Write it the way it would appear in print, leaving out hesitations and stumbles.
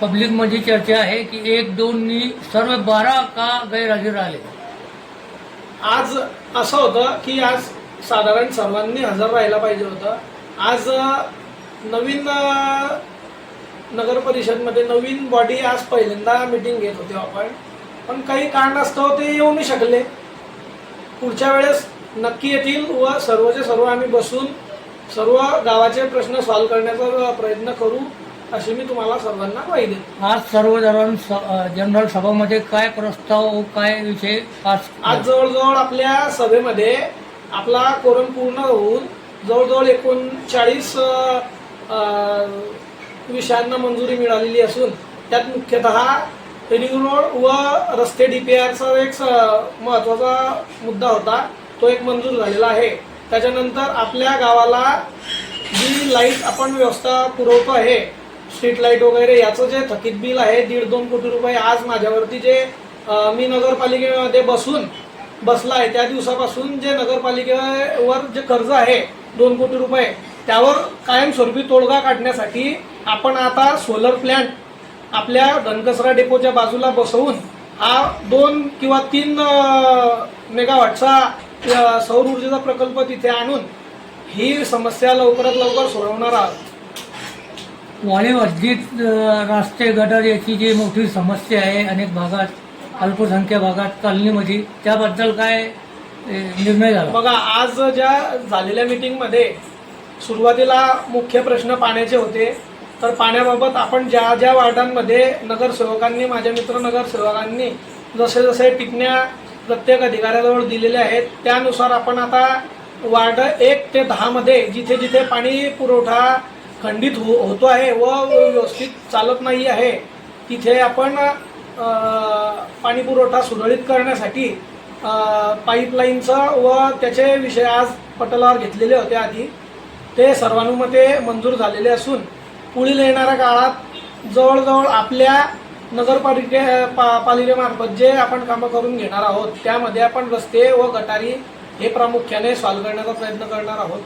पब्लिकमध्ये चर्चा आहे की 1-2नी सर्व 12 का गैरहजर राहिले. आज असं होतं की आज साधारण सर्वांनी हजर राहायला पाहिजे होतं. आज नवीन नगर परिषदमध्ये नवीन बॉडी आज पहिल्यांदा मीटिंग घेत होते आपण, पण काही कारणास्तव ते येऊ नाही शकले. पुढच्या वेळेस नक्की येतील व सर्वचे सर्व आम्ही बसून सर्व गावाचे प्रश्न सॉल्व्ह करण्याचा प्रयत्न करू, अशी मी तुम्हाला सर्वांना ग्वाही देतो. आज सर्व जनरल सभामध्ये काय प्रस्ताव, काय विषय आज जवळजवळ आपल्या सभेमध्ये आपला कोरम पूर्ण होऊन जवळजवळ 39 विषयांना मंजुरी मिळालेली असून त्यात मुख्यतः रिंग रोड व रस्ते DPRचा एक महत्त्वाचा मुद्दा होता, तो एक मंजूर झालेला आहे. त्याच्यानंतर आपल्या गावाला जी लाईट आपण व्यवस्था पुरवतो आहे, स्ट्रीट लाईट वगैरे, याचं जे थकीत बिल आहे 1.5-2 कोटी रुपये, आज माझ्यावरती जे मी नगरपालिकेमध्ये बसला आहे त्या दिवसापासून जे नगरपालिकेवर जे कर्ज आहे 2 कोटी रुपये, त्यावर कायमस्वरूपी तोडगा काढण्यासाठी आपण आता सोलर प्लॅन्ट आपल्या धनकचरा डेपोच्या बाजूला बसवून हा 2 किंवा 3 मेगावॉटचा सौर ऊर्जेचा प्रकल्प तिथे आणून ही समस्या लवकरात लवकर सोडवणार आहोत. वाळी वर्धित रस्ते गटर याची जी मोठी समस्या आहे अनेक भागात, अल्पसंख्य भागात, कॉलनीमध्ये, त्याबद्दल काय निर्णय झाला? बघा, आज ज्या झालेल्या मीटिंगमध्ये सुरुवातीला मुख्य प्रश्न पाण्याचे होते. तर पाण्याबाबत आपण ज्या ज्या वार्डांमध्ये नगरसेवकांनी, माझ्या मित्र नगरसेवकांनी जसे जसे टिपण्या प्रत्येक अधिकाऱ्याजवळ दिलेल्या आहेत, त्यानुसार आपण आता वार्ड 1 ते 10 मध्ये जिथे जिथे पाणी पुरवठा खंडित होतो आहे व व्यवस्थित चालत नाही आहे, तिथे आपण पाणी पुरवठा सुरळीत करण्यासाठी पाईपलाईनचा व त्याचे विषय आज पटलावर घेतलेले होते. आधी ते सर्वानुमते मंजूर झालेले असून पुढील येणाऱ्या काळात जवळजवळ आपल्या पालिकेमार्फत जे आपण कामं करून घेणार आहोत त्यामध्ये आपण रस्ते व गटारी हे प्रामुख्याने सॉल्व्ह करण्याचा प्रयत्न करणार आहोत.